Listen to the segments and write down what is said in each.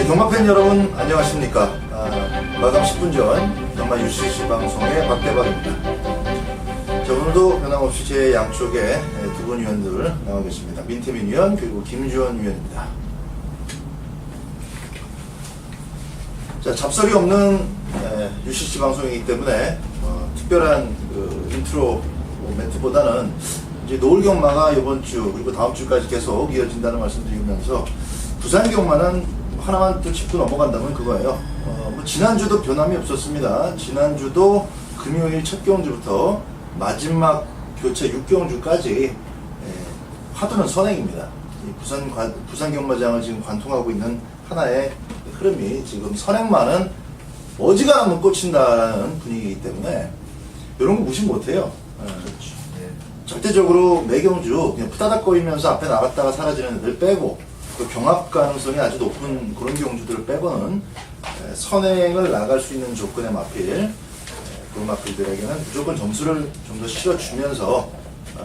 경마팬 여러분 안녕하십니까. 마감 10분 전 경마 UCC 방송의 박대박입니다. 자, 오늘도 변함없이 제 양쪽에 두 분 위원들 나와 계십니다. 민태민 위원 그리고 김주원 위원입니다. 자, 잡설이 없는 UCC 방송이기 때문에 특별한 인트로 멘트보다는 이제 노을 경마가 이번 주 그리고 다음 주까지 계속 이어진다는 말씀드리면서 부산 경마는 하나만 또 짚고 넘어간다면 그거예요. 지난주도 변함이 없었습니다. 지난주도 금요일 첫 경주부터 마지막 교체 6경주까지 화두는 선행입니다. 부산 경마장을 지금 관통하고 있는 하나의 흐름이 지금 선행만은 어지간하면 꽂힌다는 분위기이기 때문에 이런 거 무시 못해요. 그렇죠. 절대적으로 매경주 그냥 푸다닥거리면서 앞에 나갔다가 사라지는 애들 빼고 또 경합 가능성이 아주 높은 그런 경주들을 빼고는 선행을 나갈 수 있는 조건의 마필 그 마필들에게는 무조건 점수를 좀 더 실어주면서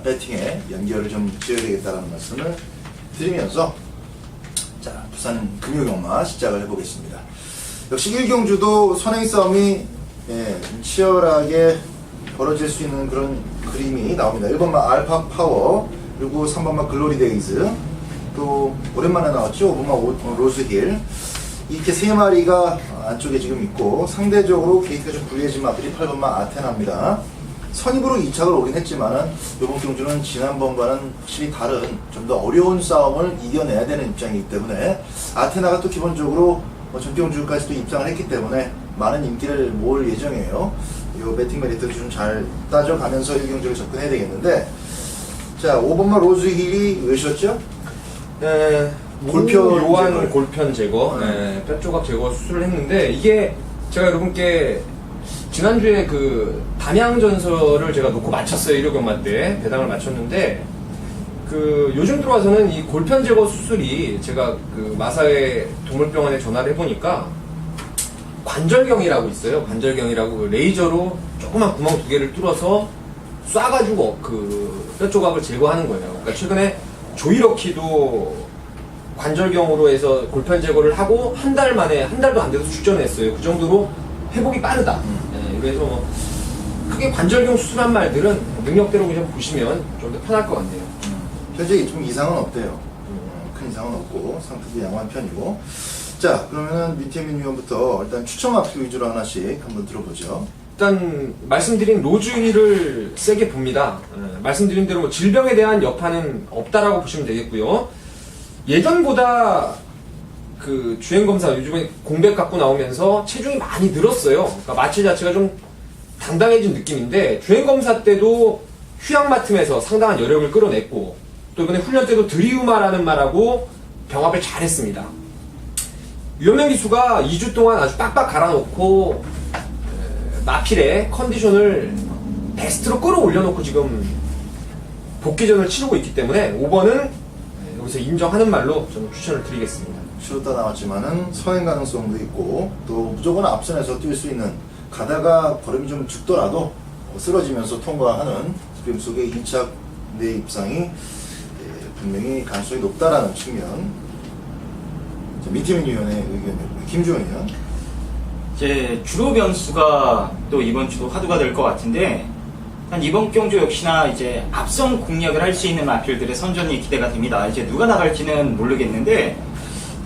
배팅에 연결을 좀 지어야 되겠다는 말씀을 드리면서 자, 부산 금요경마 시작을 해보겠습니다. 역시 1경주도 선행 싸움이 치열하게 벌어질 수 있는 그런 그림이 나옵니다. 1번마 알파 파워, 그리고 3번마 글로리 데이즈, 또 오랜만에 나왔죠. 5번마 로즈힐. 이렇게 세 마리가 안쪽에 지금 있고 상대적으로 게이트가 좀 불리해진 마필이 8번마 아테나입니다. 선입으로 2착을 오긴 했지만은 이번 경주는 지난번과는 확실히 다른 좀 더 어려운 싸움을 이겨내야 되는 입장이기 때문에 아테나가 또 기본적으로 전 경주까지도 입장을 했기 때문에 많은 인기를 모을 예정이에요. 이 배팅 메리트를 좀 잘 따져가면서 1경주를 접근해야 되겠는데, 자, 5번마 로즈힐이 왜 쉬었죠? 요한 골편 제거, 뼈 조각 제거 수술을 했는데, 이게 제가 여러분께 지난주에 그 담양전설을 제가 놓고 마쳤어요. 1호 경마 때 배당을 마쳤는데, 그 요즘 들어와서는 이 골편 제거 수술이 제가 그 마사회 동물병원에 전화를 해보니까 관절경이라고 있어요. 관절경이라고 그 레이저로 조그만 구멍 2개를 뚫어서 쏴가지고 그 뼈 조각을 제거하는 거예요. 그러니까 최근에 조이러키도 관절경으로 해서 골편 제거를 하고 한 달 만에, 한 달도 안 돼서 출전했어요. 그 정도로 회복이 빠르다. 그래서 뭐 크게 관절경 수술한 말들은 능력대로 그냥 보시면 좀 더 편할 것 같네요. 현재 좀 이상은 없대요. 큰 이상은 없고 상태도 양호한 편이고. 자, 그러면은 민태민 위원부터 일단 추천 마필 위주로 하나씩 한번 들어보죠. 일단 말씀드린 로즈힐을 세게 봅니다. 말씀드린 대로 뭐 질병에 대한 여파는 없다라고 보시면 되겠고요. 예전보다 그 주행검사 요즘에 공백 갖고 나오면서 체중이 많이 늘었어요. 그러니까 마취 자체가 좀 당당해진 느낌인데 주행검사 때도 휴양 맡으면서 상당한 여력을 끌어냈고 또 이번에 훈련 때도 드리우마라는 말하고 병합을 잘했습니다. 유현명 기수가 2주 동안 아주 빡빡 갈아놓고 마필의 컨디션을 베스트로 끌어올려놓고 지금 복귀전을 치르고 있기 때문에 5번은 여기서 인정하는 말로 저는 추천을 드리겠습니다. 쉬었다 나왔지만은 선행 가능성도 있고 또 무조건 앞선에서 뛸 수 있는, 가다가 걸음이 좀 죽더라도 쓰러지면서 통과하는 스프링 속의 2착 내 입상이 분명히 가능성이 높다라는 측면. 민태민 위원의 의견이고요. 김주원 위원. 이제 주로 변수가 또 이번 주도 화두가 될 것 같은데, 한 이번 경주 역시나 이제 앞선 공략을 할 수 있는 마필들의 선전이 기대가 됩니다. 이제 누가 나갈지는 모르겠는데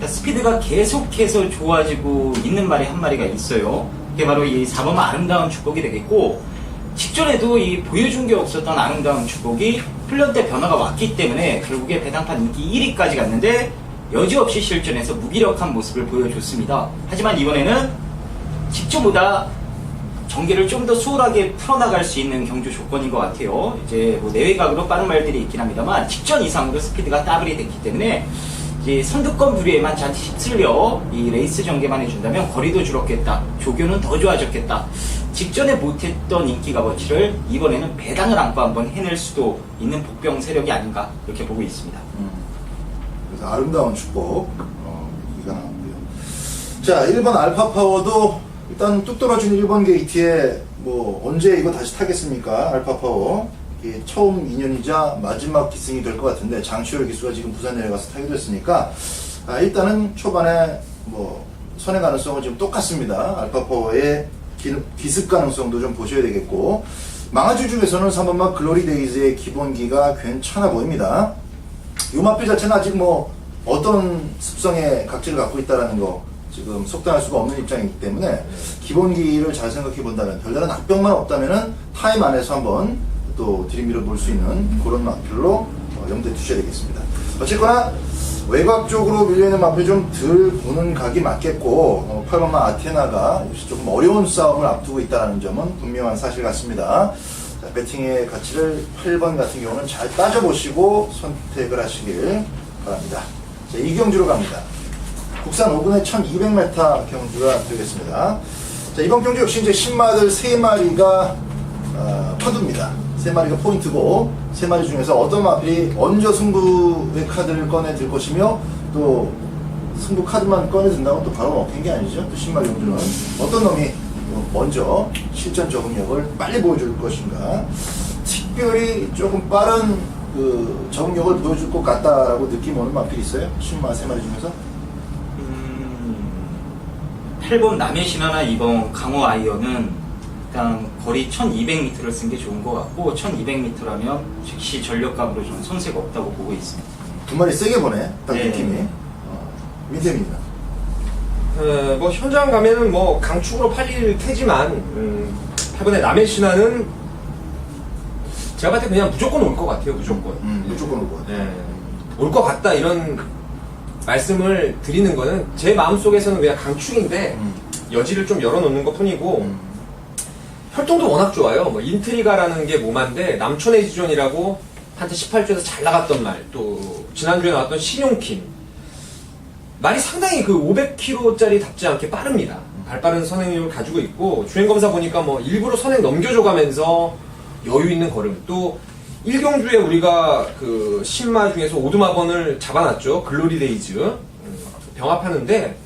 스피드가 계속해서 좋아지고 있는 말이 한 마리가 있어요. 그게 바로 이 4번 아름다운 축복이 되겠고, 직전에도 이 보여준 게 없었던 아름다운 축복이 훈련 때 변화가 왔기 때문에 결국에 배당판 인기 1위까지 갔는데 여지없이 실전에서 무기력한 모습을 보여줬습니다. 하지만 이번에는 직전보다 전개를 좀 더 수월하게 풀어나갈 수 있는 경주 조건인 것 같아요. 이제 뭐 내외각으로 빠른 말들이 있긴 합니다만 직전 이상으로 스피드가 더블이 됐기 때문에 이제 선두권 부류에만 잔뜩 휩쓸려 이 레이스 전개만 해준다면 거리도 줄었겠다, 조교는 더 좋아졌겠다, 직전에 못했던 인기 값어치를 이번에는 배당을 안고 한번 해낼 수도 있는 복병 세력이 아닌가 이렇게 보고 있습니다. 그래서 아름다운 축복 얘기가 나왔고요. 자, 1번 알파파워도 일단 뚝 떨어진 1번 게이트에 뭐 언제 이거 다시 타겠습니까? 알파파워 이게 처음 인연이자 마지막 기승이 될 것 같은데 장시열 기수가 지금 부산 내려가서 타게 됐으니까 일단은 초반에 뭐 선행 가능성은 지금 똑같습니다. 알파포의 기습 가능성도 좀 보셔야 되겠고, 망아주 중에서는 3번마 글로리데이즈의 기본기가 괜찮아 보입니다. 이 마필 자체는 아직 뭐 어떤 습성의 각질을 갖고 있다는 거 지금 속단할 수가 없는 입장이기 때문에 기본기를 잘 생각해 본다면, 별다른 악병만 없다면은 타임 안에서 한번 또 들이밀어 볼 수 있는 그런 마필로 염두에 두셔야 되겠습니다. 어쨌거나 외곽 쪽으로 밀려있는 마필이 좀 덜 보는 각이 맞겠고, 8번마 아테나가 역시 조금 어려운 싸움을 앞두고 있다는 점은 분명한 사실 같습니다. 자, 배팅의 가치를 8번 같은 경우는 잘 따져보시고 선택을 하시길 바랍니다. 자, 이 경주로 갑니다. 국산 5분의 1200m 경주가 되겠습니다. 자, 이번 경주 역시 이제 신마들 3마리가 파두입니다. 3마리가 포인트고, 3마리 중에서 어떤 마필이 먼저 승부의 카드를 꺼내 들 것이며, 또 승부 카드만 꺼내 든다고 또 바로 먹힌 게 아니죠. 또 신마 경주는 어떤 놈이 먼저 실전 적응력을 빨리 보여줄 것인가, 특별히 조금 빠른 그 적응력을 보여줄 것 같다라고 느낌 오는 마필이 있어요? 신마 3마리 중에서? 8번 남의 신하나 2번 강호 아이언은 일단 거리 1200m를 쓴 게 좋은 것 같고, 1200m라면 즉시 전력감으로 저는 손색 없다고 보고 있습니다. 두 마리 세게 보네, 딱 네. 느낌이. 민쌤입니다. 뭐 현장 가면은 뭐 강축으로 팔릴 테지만 8번의 남의 신화는 제가 봤을 때 그냥 무조건 올 것 같아요. 무조건. 무조건 올 것 같아요. 올 것 같다 이런 말씀을 드리는 거는 제 마음속에서는 그냥 강축인데 여지를 좀 열어놓는 것 뿐이고, 혈통도 워낙 좋아요. 뭐 인트리가라는 게 모만데, 남촌의 지존이라고 한테 18조에서 잘 나갔던 말, 또 지난주에 나왔던 신용킴, 말이 상당히 그 500km짜리 답지 않게 빠릅니다. 발빠른 선행력을 가지고 있고, 주행검사 보니까 뭐 일부러 선행 넘겨줘가면서 여유 있는 걸음, 또 1경주에 우리가 그 신마 중에서 오두마번을 잡아놨죠. 글로리데이즈 병합하는데,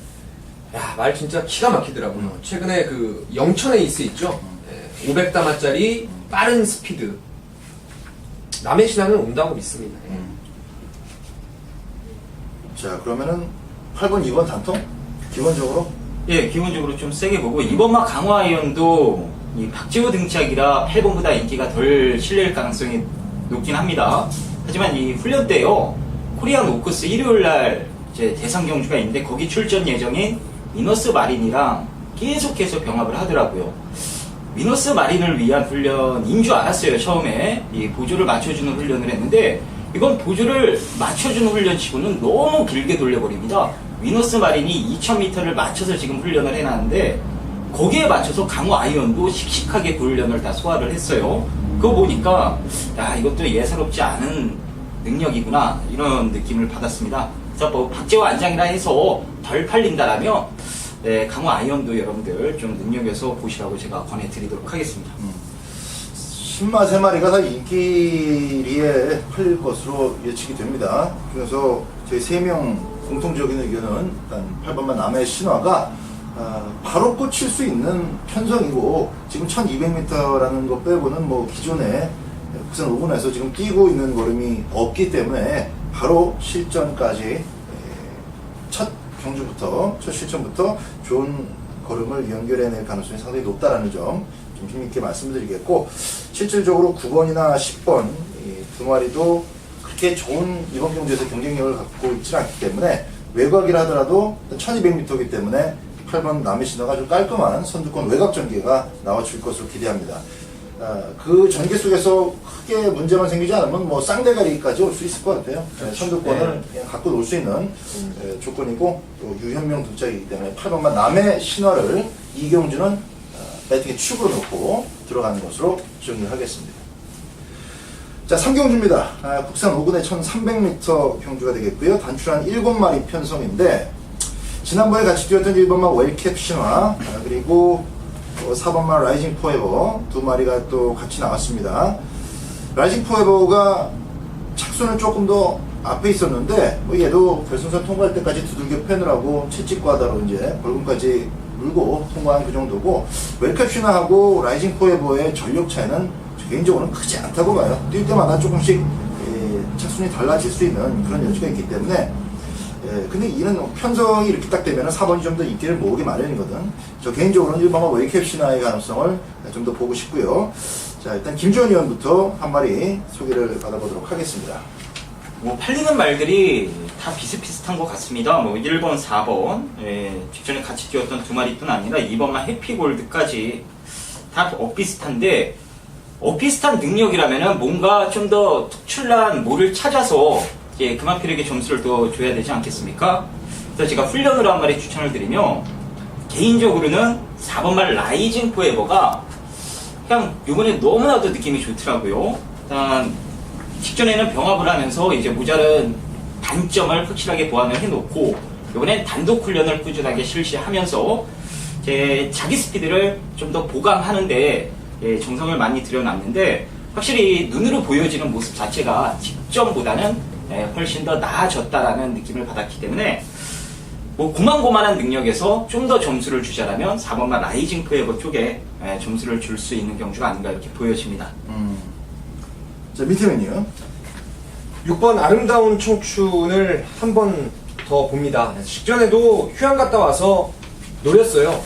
야, 말 진짜 기가 막히더라고요. 최근에 그 영천에 있어 있죠. 500다마짜리 빠른 스피드. 남의 신화는 온다고 믿습니다. 자, 그러면은 8번, 2번 단통? 기본적으로? 예, 기본적으로 좀 세게 보고, 2번마 강호 아이언도 이 박지호 등짝이라 8번보다 인기가 덜 실릴 가능성이 높긴 합니다. 하지만 이 훈련 때요, 코리안 오크스 일요일날 이제 대상 경주가 있는데, 거기 출전 예정인 미너스 마린이랑 계속해서 병합을 하더라고요. 미너스 마린을 위한 훈련인 줄 알았어요. 처음에 이 보조를 맞춰주는 훈련을 했는데, 이건 보조를 맞춰주는 훈련치고는 너무 길게 돌려버립니다. 미너스 마린이 2000m를 맞춰서 지금 훈련을 해놨는데, 거기에 맞춰서 강호 아이언도 씩씩하게 그 훈련을 다 소화를 했어요. 그거 보니까 야, 이것도 예사롭지 않은 능력이구나, 이런 느낌을 받았습니다. 그래서 뭐 박재호 안장이라 해서 덜 팔린다라면, 네, 강호 아이언도 여러분들 좀 눈여겨서 보시라고 제가 권해드리도록 하겠습니다. 신마 3마리가 다 인기리에 팔릴 것으로 예측이 됩니다. 그래서 저희 3명 공통적인 의견은 일단 8번만 남의 신화가 바로 꽂힐 수 있는 편성이고, 지금 1200m라는 거 빼고는 뭐 기존에 국산 5분에서 지금 뛰고 있는 걸음이 없기 때문에 바로 실전까지 첫 경주부터, 첫 실전부터 좋은 걸음을 연결해낼 가능성이 상당히 높다라는 점 좀 힘있게 말씀드리겠고, 실질적으로 9번이나 10번 이 두 마리도 그렇게 좋은 이번 경주에서 경쟁력을 갖고 있지는 않기 때문에, 외곽이라 하더라도 1200m이기 때문에 8번 남의 신화가 좀 깔끔한 선두권 외곽 전개가 나와줄 것으로 기대합니다. 그 전개 속에서 크게 문제만 생기지 않으면 뭐 쌍대가리까지 올 수 있을 것 같아요. 선두권을 그냥 갖고 놀 수 있는 조건이고, 또 유현명 등짝이기 때문에 8번만 남의 신화를 이경주는 배팅의 축으로 놓고 들어가는 것으로 정리하겠습니다. 자, 3경주입니다. 국산 5분의 1300m 경주가 되겠고요. 단출한 7마리 편성인데, 지난번에 같이 뛰었던 1번만 웰캡 신화, 그리고 4번만 라이징 포에버 두 마리가 또 같이 나왔습니다. 라이징 포에버가 착수는 조금 더 앞에 있었는데, 뭐 얘도 결승선 통과할 때까지 두들겨 패느라고 채찍과다로 이제 벌금까지 물고 통과한 그 정도고, 웰캡 신화하고 라이징 포에버의 전력 차이는 개인적으로는 크지 않다고 봐요. 뛸 때마다 조금씩 착순이 달라질 수 있는 그런 여지가 있기 때문에, 예, 근데 이는 편성이 이렇게 딱 되면 4번이 좀 더 인기를 모으기 마련이거든. 저 개인적으로는 1번과 웨이캡 신화의 가능성을 좀 더 보고 싶고요. 자, 일단 김주현 의원부터 한 마리 소개를 받아보도록 하겠습니다. 뭐 팔리는 말들이 다 비슷비슷한 것 같습니다. 뭐 1번, 4번, 직전에 같이 뛰었던 두 마리뿐 아니라 2번만 해피골드까지 다 비슷한데, 비슷한 능력이라면은 뭔가 좀 더 특출난 뭐를 찾아서 그 마필에게 점수를 더 줘야 되지 않겠습니까? 그래서 제가 훈련으로 한 마리 추천을 드리면, 개인적으로는 4번 말 라이징 포에버가 그냥 이번에 너무나도 느낌이 좋더라고요. 일단 직전에는 병합을 하면서 이제 모자른 단점을 확실하게 보완을 해놓고, 이번엔 단독 훈련을 꾸준하게 실시하면서 제 자기 스피드를 좀 더 보강하는데 정성을 많이 들여놨는데, 확실히 눈으로 보여지는 모습 자체가 직전보다는 훨씬 더 나아졌다라는 느낌을 받았기 때문에, 뭐 고만고만한 능력에서 좀 더 점수를 주자라면 4번만 라이징 포에버 쪽에 점수를 줄 수 있는 경주가 아닌가 이렇게 보여집니다. 자, 밑에는요. 6번 아름다운 청춘을 한 번 더 봅니다. 직전에도 휴양 갔다 와서 노렸어요.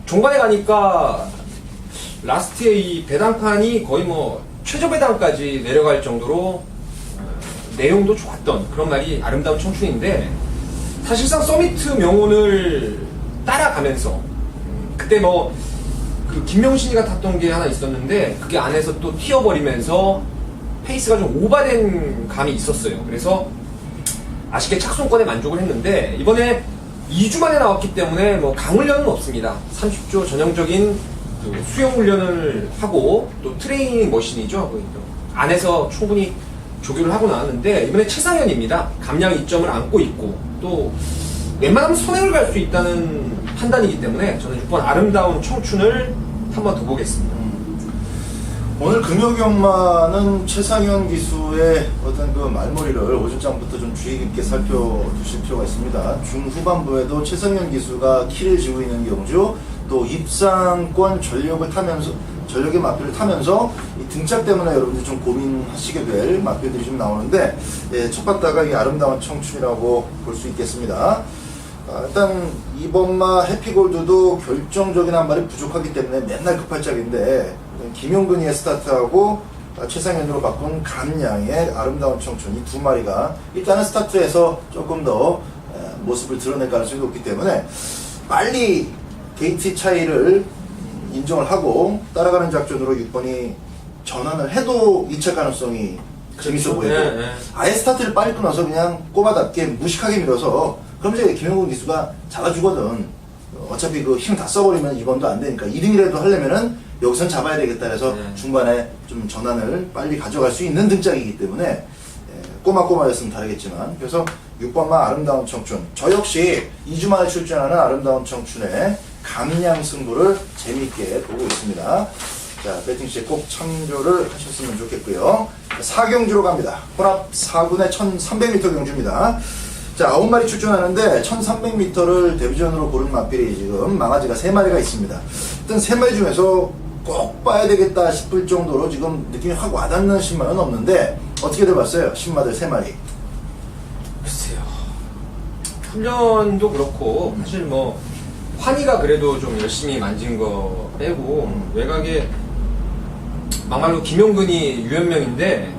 종반에 가니까 라스트에 이 배당판이 거의 뭐 최저 배당까지 내려갈 정도로 내용도 좋았던 그런 말이 아름다운 청춘인데, 사실상 서미트 명운을 따라가면서 그때 뭐 그 김명신이가 탔던 게 하나 있었는데, 그게 안에서 또 튀어버리면서 페이스가 좀 오버된 감이 있었어요. 그래서 아쉽게 착송권에 만족을 했는데, 이번에 2주 만에 나왔기 때문에 뭐 강훈련은 없습니다. 30조 전형적인 그 수영 훈련을 하고, 또 트레이닝 머신이죠. 그 안에서 충분히 조교를 하고 나왔는데, 이번에 최상현입니다. 감량 이점을 안고 있고, 또 웬만하면 선행을 갈 수 있다는 판단이기 때문에 저는 6번 아름다운 청춘을 한 번 더 보겠습니다. 오늘 금요경마는 최상현 기수의 어떤 그 말머리를 오전장부터 좀 주의 깊게 살펴두실 필요가 있습니다. 중후반부에도 최상현 기수가 키를 쥐고 있는 경주, 또 입상권 전력의 마필을 타면서 이 등짝 때문에 여러분들이 좀 고민하시게 될 마필들이 좀 나오는데, 첫 바다가 이 아름다운 청춘이라고 볼 수 있겠습니다. 일단 2번마 해피골드도 결정적인 한 발이 부족하기 때문에 맨날 급발작인데, 김용근이의 스타트하고 최상현으로 바꾼 감량의 아름다운 청춘, 이 두 마리가 일단은 스타트에서 조금 더 모습을 드러낼 가능성이 높기 때문에 빨리 게이트 차이를 인정을 하고 따라가는 작전으로 6번이 전환을 해도 2차 가능성이 재밌어 보이고, 아예 스타트를 빨리 끊어서 그냥 꼬마답게 무식하게 밀어서, 그럼 이제 김용근 기수가 잡아주거든. 어차피 그 힘 다 써버리면 2번도 안 되니까 2등이라도 하려면은 여기선 잡아야 되겠다 해서 중반에 좀 전환을 빨리 가져갈 수 있는 등짝이기 때문에 꼬마꼬마였으면 다르겠지만, 그래서 6번만 아름다운 청춘, 저 역시 2주 만에 출전하는 아름다운 청춘의 감량 승부를 재미있게 보고 있습니다. 자, 배팅시에 꼭 참조를 하셨으면 좋겠고요. 4경주로 갑니다. 혼합 4군의 1300m 경주입니다. 자, 9마리 출전하는데 1300m를 데뷔전으로 고른 마필이 지금 망아지가 3마리가 있습니다. 일단 3마리 중에서 꼭 봐야 되겠다 싶을 정도로 지금 느낌이 확 와닿는 신마는 없는데, 어떻게들 봤어요? 신마들 3마리. 글쎄요. 훈련도 그렇고, 사실 뭐 환희가 그래도 좀 열심히 만진 거 빼고, 외곽에 막말로 김용근이 유연명인데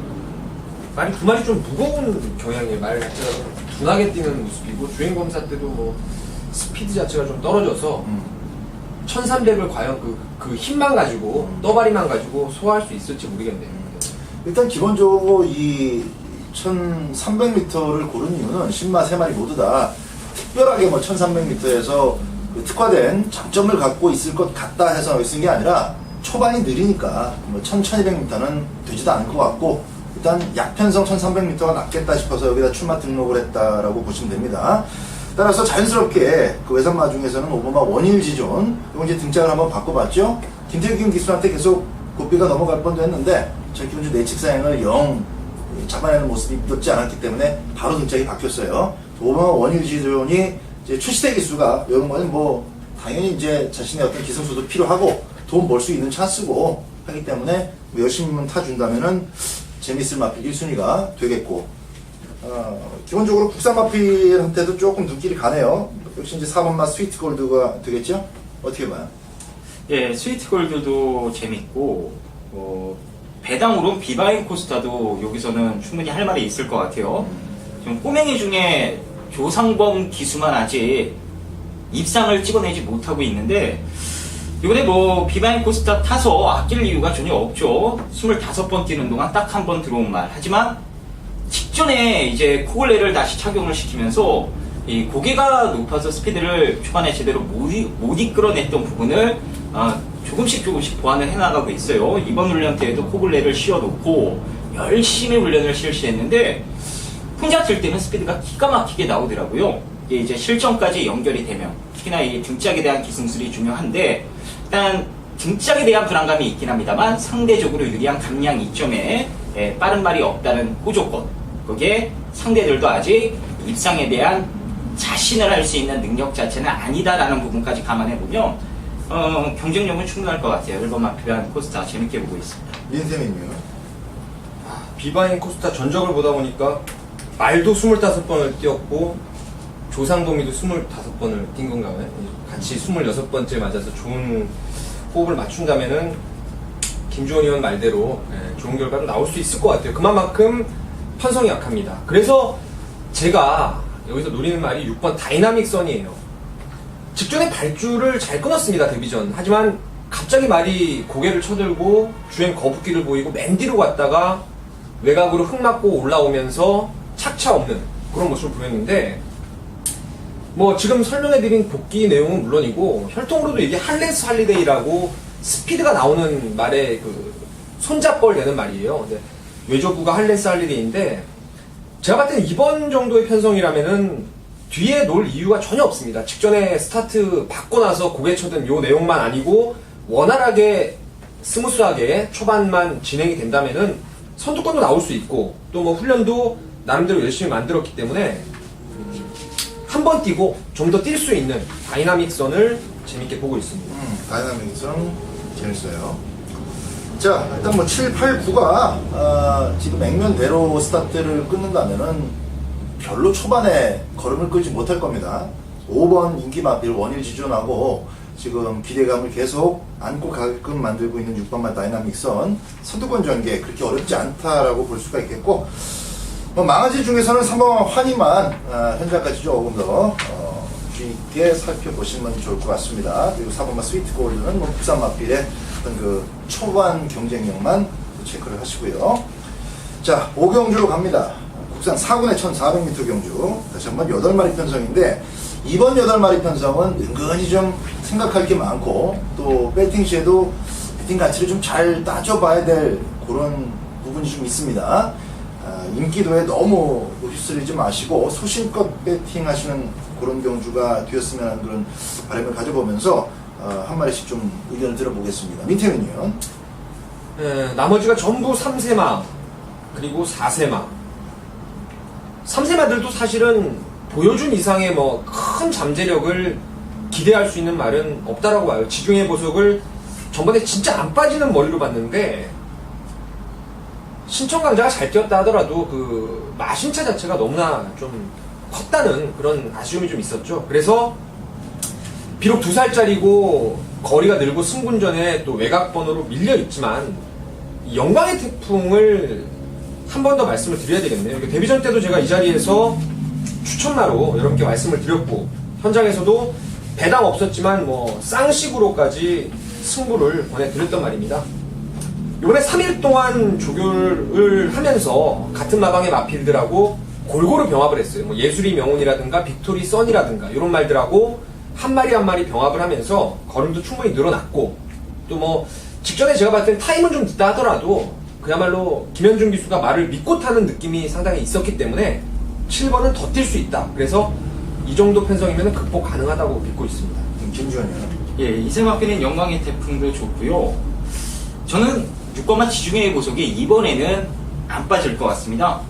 말이 두 마리 좀 무거운 경향이에요. 말 자체가 좀 둔하게 뛰는 모습이고, 주행검사 때도 뭐 스피드 자체가 좀 떨어져서 1300을 과연 그 힘만 가지고 떠바리만 가지고 소화할 수 있을지 모르겠네요. 일단 기본적으로 이 1300m를 고른 이유는 신마 3마리 모두 다 특별하게 뭐 1300m에서 그 특화된 장점을 갖고 있을 것 같다 해서 쓴 게 아니라, 초반이 느리니까 뭐 1200m는 되지도 않을 것 같고, 일단 약편성 1300m가 낫겠다 싶어서 여기다 출마 등록을 했다라고 보시면 됩니다. 따라서 자연스럽게 그 외산마 중에서는 5번마 원일지존, 이거 이제 등짝을 한번 바꿔봤죠. 김태균 기수한테 계속 고삐가 넘어갈 뻔도 했는데, 저 기본적으로 내측사행을 영 잡아내는 모습이 믿었지 않았기 때문에 바로 등짝이 바뀌었어요. 5번마 원일지존이 이제 출시대 기수가 이런 거는 뭐 당연히 이제 자신의 어떤 기승수도 필요하고 돈 벌 수 있는 찬스고 하기 때문에 뭐 열심히만 타준다면은 재밌을 마필 1순위가 되겠고, 기본적으로 국산 마필한테도 조금 눈길이 가네요. 역시 이제 4번마 스위트 골드가 되겠죠? 어떻게 봐요? 예, 스위트 골드도 재밌고, 배당으로 비바인 코스타도 여기서는 충분히 할 말이 있을 것 같아요. 지금 꼬맹이 중에 조상범 기수만 아직 입상을 찍어내지 못하고 있는데, 이번에 뭐 비바인 코스타 타서 아낄 이유가 전혀 없죠. 25번 뛰는 동안 딱 한 번 들어온 말. 하지만 직전에 이제 코글레를 다시 착용을 시키면서 이 고개가 높아서 스피드를 초반에 제대로 못 이끌어냈던 부분을 조금씩 보완을 해나가고 있어요. 이번 훈련 때에도 코글레를 씌워놓고 열심히 훈련을 실시했는데 혼자 들 때는 스피드가 기가 막히게 나오더라고요. 이게 이제 실전까지 연결이 되면 특히나 이 등짝에 대한 기승술이 중요한데 일단 등짝에 대한 불안감이 있긴 합니다만 상대적으로 유리한 감량 이점에 빠른 말이 없다는 호조건, 거기에 상대들도 아직 입상에 대한 자신을 할 수 있는 능력 자체는 아니다라는 부분까지 감안해보면 경쟁력은 충분할 것 같아요. 1번 마피아한 코스타 재밌게 보고 있습니다. 민세민요? 비바인 코스타 전적을 보다 보니까 말도 25번을 뛰었고 조상범이도 25번을 뛴 건가요? 같이 26번째 맞아서 좋은 호흡을 맞춘다면은 김주원 의원 말대로 좋은 결과도 나올 수 있을 것 같아요. 그만큼 편성이 약합니다. 그래서 제가 여기서 노리는 말이 6번 다이나믹 선이에요. 직전에 발주를 잘 끊었습니다, 데뷔전. 하지만 갑자기 말이 고개를 쳐들고 주행 거북기를 보이고 맨 뒤로 갔다가 외곽으로 흙 맞고 올라오면서 착차 없는 그런 모습을 보였는데 뭐 지금 설명해드린 복귀 내용은 물론이고 혈통으로도 이게 할레스 할리데이라고 스피드가 나오는 말에 그 손잡벌 되는 말이에요. 근데 외조부가 할레스 할리데이인데 제가 봤을 때는 이번 정도의 편성이라면은 뒤에 놓을 이유가 전혀 없습니다. 직전에 스타트 받고 나서 고개 쳐든 요 내용만 아니고 원활하게 스무스하게 초반만 진행이 된다면은 선두권도 나올 수 있고 또 뭐 훈련도 나름대로 열심히 만들었기 때문에 한 번 뛰고 좀 더 뛸 수 있는 다이나믹 선을 재밌게 보고 있습니다. 다이나믹 선 재밌어요. 자, 일단 뭐 7, 8, 9가 지금 액면대로 스타트를 끊는다면은 별로 초반에 걸음을 끄지 못할 겁니다. 5번 인기 마필 원일 지존하고 지금 기대감을 계속 안고 가게끔 만들고 있는 6번만 다이나믹 선 선두권 전개 그렇게 어렵지 않다라고 볼 수가 있겠고 뭐 망아지 중에서는 3번 환희만 현재까지 조금 더 주의 있게 살펴보시면 좋을 것 같습니다. 그리고 4번만 스위트 골드는 뭐 부산 마필의 어떤 그 초반 경쟁력만 체크를 하시고요. 자, 5경주로 갑니다. 국산 4군의 1400m 경주. 다시 한번 8마리 편성인데 이번 8마리 편성은 은근히 좀 생각할 게 많고 또 배팅 시에도 배팅 가치를 좀 잘 따져봐야 될 그런 부분이 좀 있습니다. 인기도에 너무 휩쓸리지 마시고 소신껏 배팅 하시는 그런 경주가 되었으면 하는 그런 바람을 가져보면서 한 마리씩 좀 의견을 들어보겠습니다. 민태민 의원. 나머지가 전부 3세마 그리고 4세마 3세마들도 사실은 보여준 이상의 뭐 큰 잠재력을 기대할 수 있는 말은 없다라고 봐요. 지중해 보석을 전번에 진짜 안 빠지는 머리로 봤는데 신청 강자가 잘 뛰었다 하더라도 그 마신차 자체가 너무나 좀 컸다는 그런 아쉬움이 좀 있었죠. 그래서 비록 2살짜리고 거리가 늘고 승분전에 또 외곽번호로 밀려 있지만 영광의 태풍을 한 번 더 말씀을 드려야 되겠네요. 데뷔전 때도 제가 이 자리에서 추천마로 여러분께 말씀을 드렸고 현장에서도 배당 없었지만 뭐 쌍식으로까지 승부를 보내드렸단 말입니다. 이번에 3일 동안 조교를 하면서 같은 마방의 마필들하고 골고루 병합을 했어요. 뭐 예술이 명운이라든가 빅토리 선이라든가 이런 말들하고 한 마리 한 마리 병합을 하면서 걸음도 충분히 늘어났고 또 뭐 직전에 제가 봤을 땐 타임은 좀 늦다 하더라도 그야말로 김현중 기수가 말을 믿고 타는 느낌이 상당히 있었기 때문에 7번은 더 뛸 수 있다. 그래서 이 정도 편성이면 극복 가능하다고 믿고 있습니다. 김주현이요. 예, 이세마필은 영광의 태풍도 좋고요. 저는 6번만 지중해의 보석이 이번에는 안 빠질 것 같습니다.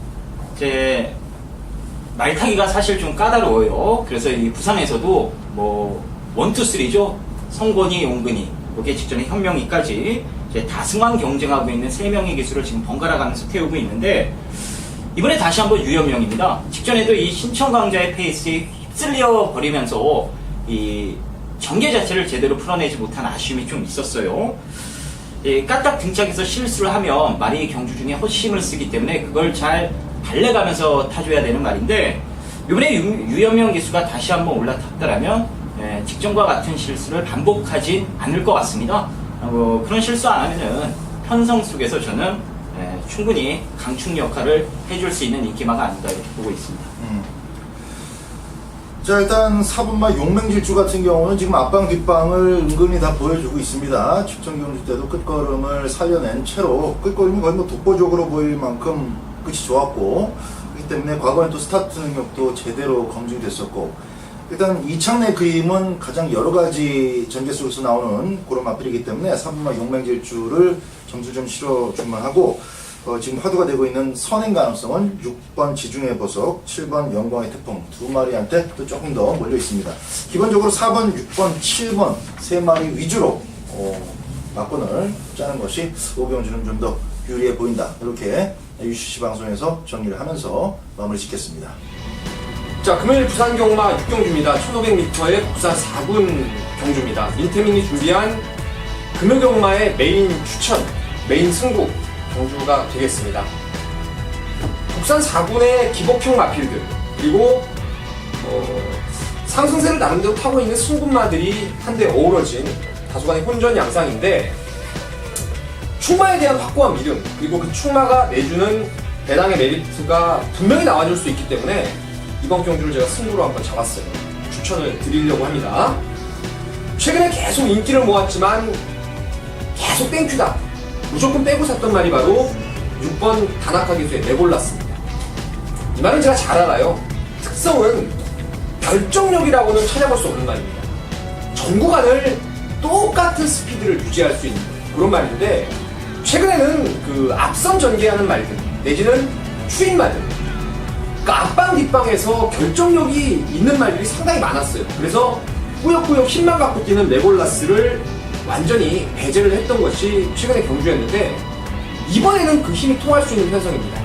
제 말타기가 사실 좀 까다로워요. 그래서 이 부산에서도 뭐 1, 2, 3죠. 성권이, 용근이, 여기에 직전에 현명이까지 이제 다승왕 경쟁하고 있는 3명의 기수를 지금 번갈아 가면서 태우고 있는데 이번에 다시 한번 유연명입니다. 직전에도 이 신청 강자의 페이스에 휩쓸려 버리면서 이 전개 자체를 제대로 풀어내지 못한 아쉬움이 좀 있었어요. 까딱 등짝에서 실수를 하면 말이 경주 중에 헛심을 쓰기 때문에 그걸 잘 달래가면서 타줘야 되는 말인데, 이번에 유연명 기수가 다시 한번 올라탔더라면 직전과 같은 실수를 반복하진 않을 것 같습니다. 그런 실수 안 하면은 편성 속에서 저는 충분히 강축 역할을 해줄 수 있는 인기마가 아닌가 이렇게 보고 있습니다. 자, 일단 4분마 용맹질주 같은 경우는 지금 앞방 뒷방을 은근히 다 보여주고 있습니다. 축전경주 때도 끝걸음을 살려낸 채로 끝걸음이 거의 뭐 독보적으로 보일 만큼 끝이 좋았고, 그렇기 때문에 과거엔 또 스타트 능력도 제대로 검증됐었고, 일단 이창래 그림은 가장 여러 가지 전개 속에서 나오는 그런 맛들이기 때문에 3분마 용맹질주를 점수 좀 실어줄만 하고, 지금 화두가 되고 있는 선행 가능성은 6번 지중해 보석, 7번 영광의 태풍 두 마리한테 또 조금 더 몰려 있습니다. 기본적으로 4번, 6번, 7번 세 마리 위주로 막권을 짜는 것이 오경주는 좀 더 유리해 보인다. 이렇게 UCC 방송에서 정리를 하면서 마무리 짓겠습니다. 자, 금요일 부산 경마 6경주입니다. 1500m의 국산 4군 경주입니다. 인태민이 준비한 금요 경마의 메인 추천, 메인 승부 경주가 되겠습니다. 국산 4군의 기복형 마필들, 그리고 상승세를 나름대로 타고 있는 승군마들이 한데 어우러진 다소간의 혼전 양상인데, 충마에 대한 확고한 믿음, 그리고 그 충마가 내주는 배당의 메리트가 분명히 나와줄 수 있기 때문에 이번 경주를 제가 승부로 한번 잡았어요. 추천을 드리려고 합니다. 최근에 계속 인기를 모았지만 계속 땡큐다, 무조건 빼고 샀던 말이 바로 6번 다나카 기수의 레골라스입니다. 이 말은 제가 잘 알아요. 특성은 결정력이라고는 찾아볼 수 없는 말입니다. 전 구간을 똑같은 스피드를 유지할 수 있는 그런 말인데, 최근에는 그 앞선 전개하는 말들 내지는 추인 말들, 그러니까 앞방 뒷방에서 결정력이 있는 말들이 상당히 많았어요. 그래서 꾸역꾸역 힘만 갖고 뛰는 레골라스를 완전히 배제를 했던 것이 최근의 경주였는데, 이번에는 그 힘이 통할 수 있는 편성입니다.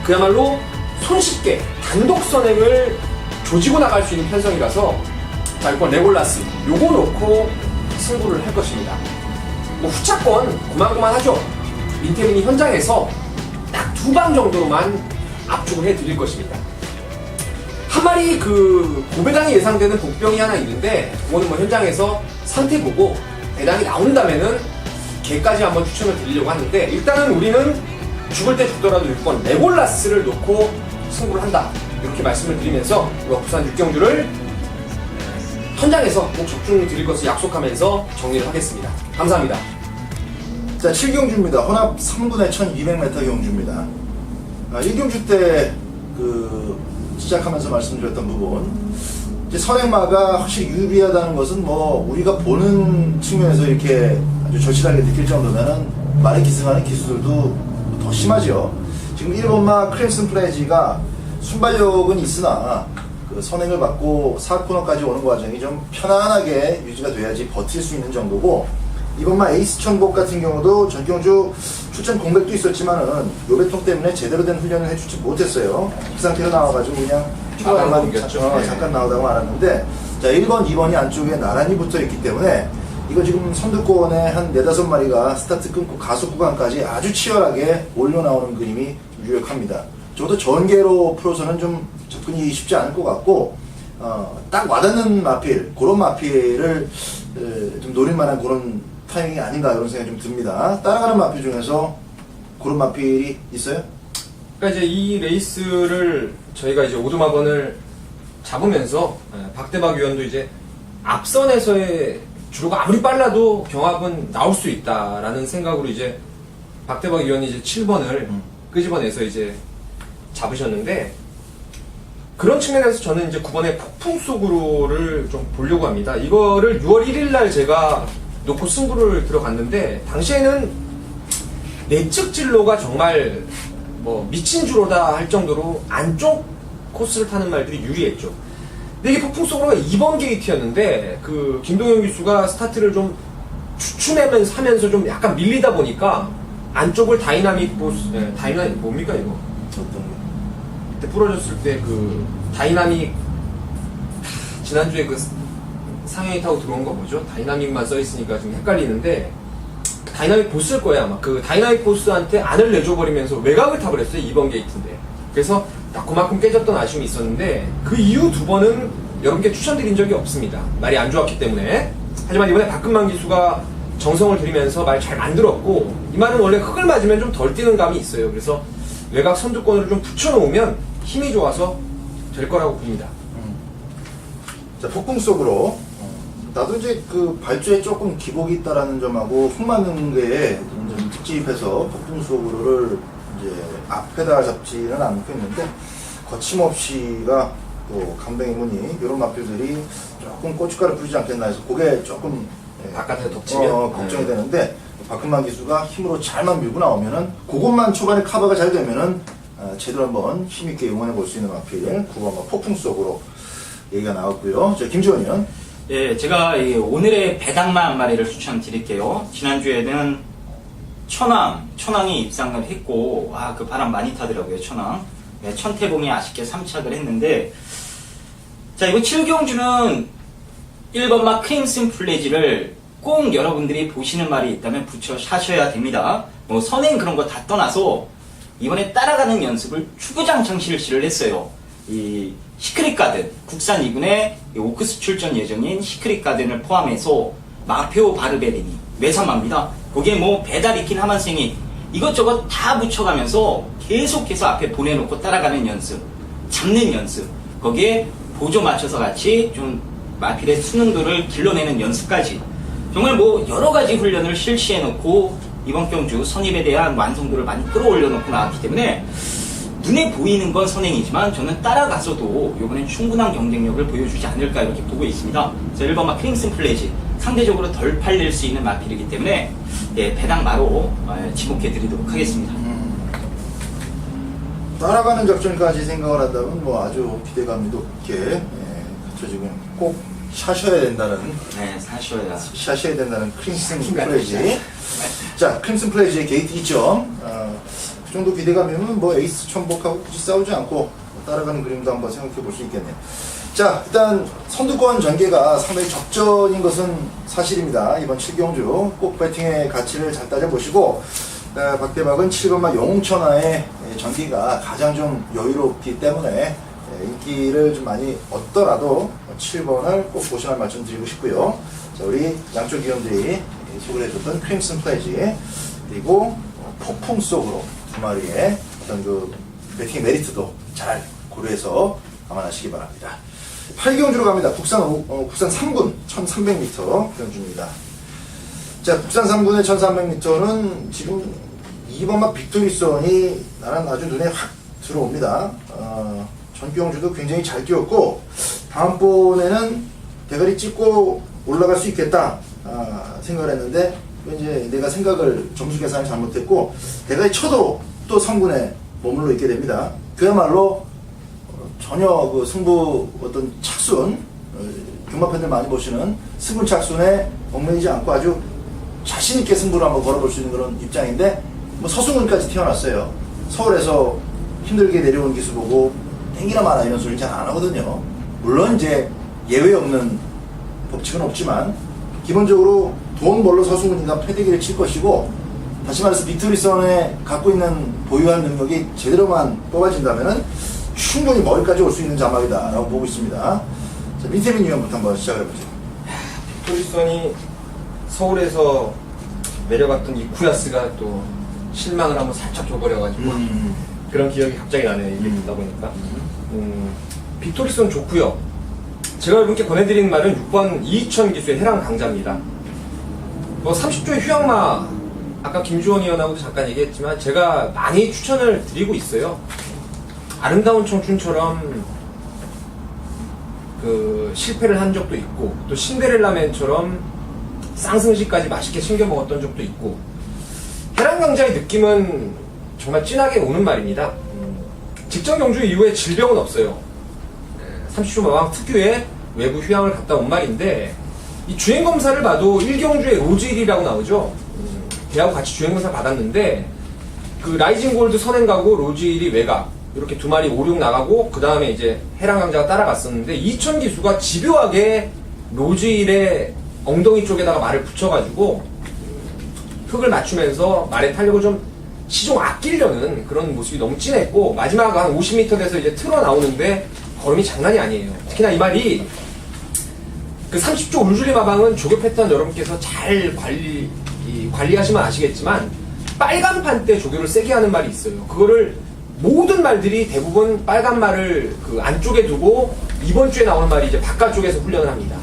그야말로 손쉽게 단독 선행을 조지고 나갈 수 있는 편성이라서, 자, 이번 레골라스 요거 놓고 승부를 할 것입니다. 뭐 후차권 고만고만하죠. 민태민이 현장에서 딱 2방 정도로만 압축을 해드릴 것입니다. 한 마리 그 고배당이 예상되는 복병이 하나 있는데, 그거는 뭐 현장에서 상태 보고 배당이 나온다면은 걔까지 한번 추천을 드리려고 하는데, 일단은 우리는 죽을 때 죽더라도 6번 레골라스를 놓고 승부를 한다, 이렇게 말씀을 드리면서 부산 6경주를 현장에서 꼭 적중을 드릴 것을 약속하면서 정리를 하겠습니다. 감사합니다. 자, 7경주입니다. 혼합 3분의 1200m 경주입니다. 1경주 때 시작하면서 말씀드렸던 부분, 이제 선행마가 확실히 유리하다는 것은 뭐 우리가 보는 측면에서 이렇게 아주 절실하게 느낄 정도면은 말에 기승하는 기수들도 더 심하죠. 지금 1번마 크림슨 플레지가 순발력은 있으나 그 선행을 받고 4코너까지 오는 과정이 좀 편안하게 유지가 돼야지 버틸 수 있는 정도고, 이번마 에이스 천복 같은 경우도 전경주 출전 공백도 있었지만은 요배통 때문에 제대로 된 훈련을 해주지 못했어요. 그 상태로 나와가지고 그냥 휴가만 잠깐 나오다가 말았는데, 자, 1번, 2번이 안쪽에 나란히 붙어 있기 때문에 이거 지금 선두권에 한 4-5마리가 스타트 끊고 가속 구간까지 아주 치열하게 올려 나오는 그림이 유력합니다. 적어도 전개로 풀어서는 좀 접근이 쉽지 않을 것 같고, 딱 와닿는 마필, 그런 마필을 좀 노릴 만한 그런 타이밍이 아닌가, 이런 생각이 좀 듭니다. 따라가는 마필 중에서 그런 마필이 있어요? 그러니까 이제 이 레이스를 저희가 이제 오두마번을 잡으면서 박대박 위원도 이제 앞선에서의 주로가 아무리 빨라도 경합은 나올 수 있다라는 생각으로 이제 박대박 위원이 이제 7번을 끄집어내서 이제 잡으셨는데, 그런 측면에서 저는 이제 9번의 폭풍 속으로를 좀 보려고 합니다. 이거를 6월 1일 날 제가 놓고 승부를 들어갔는데, 당시에는 내측 진로가 정말 뭐 미친 주로다 할 정도로 안쪽 코스를 타는 말들이 유리했죠. 근데 이게 폭풍 속으로가 2번 게이트였는데, 그 김동현 기수가 스타트를 좀 추춤하면서 하면서 좀 약간 밀리다 보니까 안쪽을 다이나믹 보스, 다이나믹 뭡니까 이거? 어떤 게? 그때 부러졌을 때 그 다이나믹 지난주에 그 상해이 타고 들어온 거 뭐죠? 다이나믹만 써있으니까 좀 헷갈리는데 다이나믹 보스일 거예요 아마. 그 다이나믹 보스한테 안을 내줘버리면서 외곽을 타버렸어요 2번 게이트인데. 그래서 딱 그만큼 깨졌던 아쉬움이 있었는데 그 이후 2번은 여러분께 추천드린 적이 없습니다. 말이 안 좋았기 때문에. 하지만 이번에 박근만 기수가 정성을 들이면서 말 잘 만들었고, 이 말은 원래 흙을 맞으면 좀 덜 뛰는 감이 있어요. 그래서 외곽 선두권으로 좀 붙여놓으면 힘이 좋아서 될 거라고 봅니다. 자, 폭풍 속으로. 나도 이제 그 발주에 조금 기복이 있다라는 점하고 흙 맞는 게 좀 특집해서 폭풍 속으로를 이제 앞에다 잡지는 않고 있는데, 거침없이가 또 강뱅이 무늬 이런 마필들이 조금 고춧가루 뿌리지 않겠나 해서 그게 조금 바깥에 덮치면 걱정이 되는데, 박근만 기수가 힘으로 잘만 밀고 나오면은 그것만 초반에 커버가 잘 되면은 제대로 한번 힘있게 응원해 볼 수 있는 마필 9번 폭풍 속으로 얘기가 나왔고요. 저 김지원이요. 예, 제가 오늘의 배당마 한 마리를 추천드릴게요. 지난주에는 천왕이 입상을 했고, 와, 그 바람 많이 타더라고요, 천왕. 예, 천태봉이 아쉽게 3착을 했는데, 자, 이거 7경주는 1번마 크림슨 플래지를 꼭 여러분들이 보시는 말이 있다면 붙여 사셔야 됩니다. 뭐, 선행 그런 거 다 떠나서, 이번에 따라가는 연습을 추구장창 실시를 했어요. 이 시크릿 가든, 국산 2군의 오크스 출전 예정인 시크릿 가든을 포함해서 마페오 바르베리니, 외삼마입니다. 거기에 뭐 배달이킨 하만생이 이것저것 다 붙여가면서 계속해서 앞에 보내놓고 따라가는 연습, 잡는 연습, 거기에 보조 맞춰서 같이 좀 마필의 수능도를 길러내는 연습까지 정말 뭐 여러가지 훈련을 실시해놓고 이번 경주 선입에 대한 완성도를 많이 끌어올려놓고 나왔기 때문에 눈에 보이는 건 선행이지만 저는 따라가서도 이번엔 충분한 경쟁력을 보여주지 않을까 이렇게 보고 있습니다. 그래서 1번마 크림슨 플래지 상대적으로 덜 팔릴 수 있는 마필이기 때문에 예, 배당마로 지목해드리도록 하겠습니다. 따라가는 작전까지 생각을 한다면 뭐 아주 기대감이 높게, 그쵸, 지금 꼭 샤셔야 된다는, 네, 샤셔야 된다는 크림슨 플래지. 자, 크림슨 플래지의 게이트 2점. 그 정도 기대감이면 뭐 에이스 천복하고 굳이 싸우지 않고 따라가는 그림도 한번 생각해 볼 수 있겠네요. 자, 일단 선두권 전개가 상당히 적절인 것은 사실입니다. 이번 7경주 꼭 배팅의 가치를 잘 따져보시고, 박대박은 7번마 영웅천하의 전기가 가장 좀 여유롭기 때문에 인기를 좀 많이 얻더라도 7번을 꼭 보시는 말씀드리고 싶고요. 자, 우리 양쪽 위원들이 소개를 해줬던 크림슨 플래지, 그리고 폭풍 속으로 두 마리의 어떤 그 배팅의 메리트도 잘 고려해서 감안하시기 바랍니다. 8경주로 갑니다. 국산 3군 1300m 경주입니다. 자, 국산 3군의 1300m는 지금 2번마 빅토리선이 나는 아주 눈에 확 들어옵니다. 전경주도 굉장히 잘 뛰었고, 다음번에는 대가리 찍고 올라갈 수 있겠다 생각을 했는데, 이제 내가 점수 계산을 잘못했고 대가리 쳐도 또 3군에 머물러 있게 됩니다. 그야말로 전혀 그 승부 어떤 착순, 경마 팬들 많이 보시는 승부 착순에 얽매이지 않고 아주 자신있게 승부를 한번 걸어볼 수 있는 그런 입장인데, 뭐 서승훈까지 태어났어요. 서울에서 힘들게 내려온 기수 보고 땡기나 마나 이런 소리는 잘 안 하거든요. 물론 이제 예외 없는 법칙은 없지만 기본적으로 돈 벌러 서승훈이가 패대기를 칠 것이고, 다시 말해서 빅토리선에 갖고 있는 보유한 능력이 제대로만 뽑아진다면은 충분히 머리까지 올 수 있는 자막이다라고 보고 있습니다. 자, 민태민 위원부터 한번 시작해보죠. 빅토리선이 서울에서 내려갔던 이 쿠야스가 또 실망을 한번 살짝 줘버려가지고 그런 기억이 갑자기 나네요. 이게 듣다 보니까. 빅토리선 좋고요. 제가 여러분께 권해드리는 말은 6번 이희천 기수의 해랑 강자입니다. 뭐 30조의 휴양마, 아까 김주원 의원하고도 잠깐 얘기했지만 제가 많이 추천을 드리고 있어요. 아름다운 청춘처럼 그 실패를 한 적도 있고, 또 신데렐라맨처럼 쌍승시까지 맛있게 챙겨 먹었던 적도 있고, 해랑 강자의 느낌은 정말 진하게 오는 말입니다. 직전 경주 이후에 질병은 없어요. 30초 마방 특유의 외부 휴양을 갔다 온 말인데, 이 주행검사를 봐도 1경주에 로즈일이라고 나오죠. 걔하고 같이 주행검사 받았는데 그 라이징 골드 선행 가고 로즈힐이 외곽 이렇게 두 마리 5, 6 나가고 그 다음에 이제 해랑 강자가 따라갔었는데 이천 기수가 집요하게 로즈힐의 엉덩이 쪽에다가 말을 붙여가지고 흙을 맞추면서 말의 탄력을 좀 시종 아끼려는 그런 모습이 너무 진했고 마지막 한 50m 돼서 이제 틀어 나오는데 걸음이 장난이 아니에요. 특히나 이 말이 그 30조 울줄리 마방은 조교 패턴 여러분께서 잘 관리하시면 아시겠지만 빨간판 때 조교를 세게 하는 말이 있어요. 그거를 모든 말들이 대부분 빨간 말을 그 안쪽에 두고 이번 주에 나오는 말이 이제 바깥쪽에서 훈련을 합니다.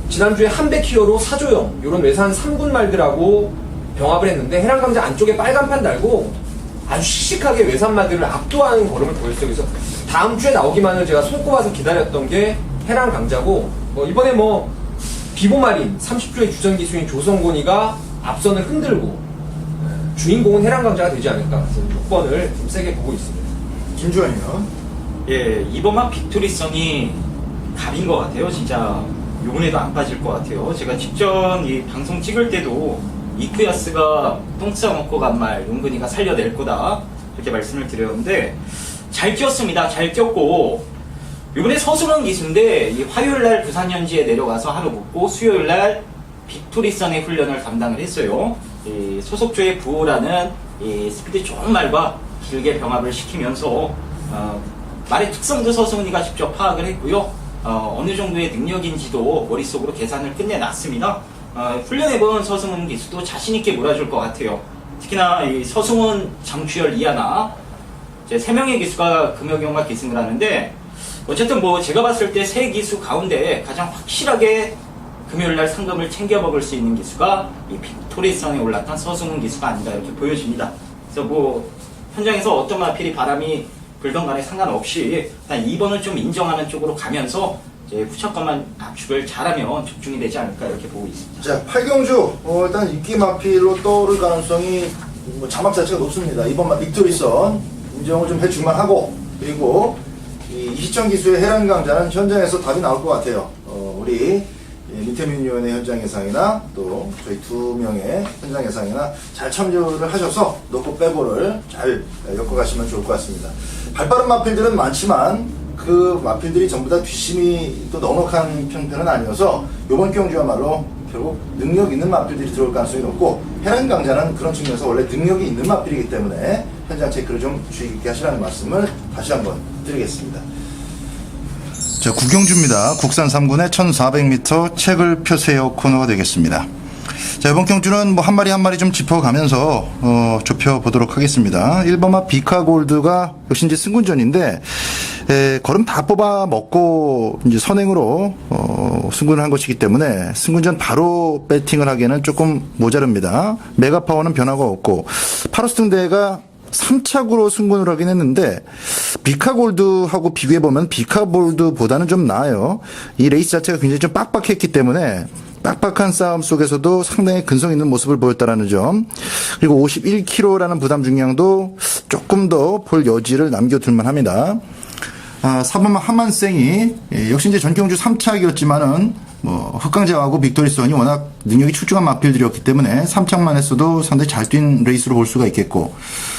지난주에 한백히어로 사조영 이런 외산 3군 말들하고 병합을 했는데 해랑강자 안쪽에 빨간판 달고 아주 씩씩하게 외산마들을 압도하는 걸음을 보였어요. 그래서 다음 주에 나오기만을 제가 손꼽아서 기다렸던 게 해랑강자고 이번에 비보마린 30조의 주전기수인 조성곤이가 앞선을 흔들고 주인공은 해랑강자가 되지 않을까. 그래서 6번을 좀 세게 보고 있습니다. 김주환이요. 예, 이번만 빅토리선이 갑인 것 같아요. 진짜 요번에도 안 빠질 것 같아요. 제가 직전 이 방송 찍을 때도 이쿠야스가 똥싸 먹고 간 말 은근히가 살려낼 거다 이렇게 말씀을 드렸는데 잘 뛰었습니다. 잘 뛰었고 요번에 서수원 기수인데 이 화요일날 부산 현지에 내려가서 하루 묵고 수요일날 빅토리선의 훈련을 담당을 했어요. 이 소속조의 부호라는 이 스피드 좋은 말과 길게 병합을 시키면서 말의 특성도 서승훈이가 직접 파악을 했고요. 어느 정도의 능력인지도 머릿속으로 계산을 끝내놨습니다. 훈련해본 서승훈 기수도 자신있게 몰아줄 것 같아요. 특히나 이 서승훈, 장추열, 이하나 이제 3명의 기수가 금요경과 기승을 하는데 어쨌든 제가 봤을 때 세 기수 가운데 가장 확실하게 금요일날 상금을 챙겨 먹을 수 있는 기수가 이 빅토리선에 올랐던 서승훈 기수가 아닌가 이렇게 보여집니다. 그래서 현장에서 어떤 마필이 바람이 불던 간에 상관없이 일단 2번을 좀 인정하는 쪽으로 가면서 이제 후차권만 압축을 잘하면 적중이 되지 않을까 이렇게 보고 있습니다. 자, 팔경주 일단 인기 마필로 떠오를 가능성이 자막 자체가 높습니다. 이번 빅토리선 인정을 좀 해줄만 하고 그리고 이 시청 기수의 해랑강자는 현장에서 답이 나올 것 같아요. 우리 민태민 위원의 현장 예상이나 또 저희 2명의 현장 예상이나 잘 참조를 하셔서 넣고 빼고를 잘 엮어가시면 좋을 것 같습니다. 발빠른 마필들은 많지만 그 마필들이 전부 다 뒷심이 또 넉넉한 편은 아니어서 이번 경주야말로 결국 능력 있는 마필들이 들어올 가능성이 높고 해랑강자는 그런 측면에서 원래 능력이 있는 마필이기 때문에 현장 체크를 좀 주의 깊게 하시라는 말씀을 다시 한번 드리겠습니다. 자, 구경주입니다. 국산 3군의 1400m 책을 펴세요 코너가 되겠습니다. 자, 이번 경주는 한 마리 한 마리 좀 짚어가면서 좁혀보도록 하겠습니다. 1번마 비카골드가 역시 이제 승군전인데 걸음 다 뽑아 먹고 이제 선행으로 승군을 한 것이기 때문에 승군전 바로 배팅을 하기에는 조금 모자릅니다. 메가파워는 변화가 없고 파로스등대가 3착으로 승군을 하긴 했는데 비카골드하고 비교해보면 비카골드보다는 좀 나아요. 이 레이스 자체가 굉장히 좀 빡빡했기 때문에 빡빡한 싸움 속에서도 상당히 근성 있는 모습을 보였다라는 점, 그리고 51kg라는 부담 중량도 조금 더 볼 여지를 남겨둘만 합니다. 4번만 하만생이 역시 이제 전경주 3착이었지만은 흑강자하고 빅토리선이 워낙 능력이 출중한 마필들이었기 때문에 3착만 했어도 상당히 잘 뛴 레이스로 볼 수가 있겠고,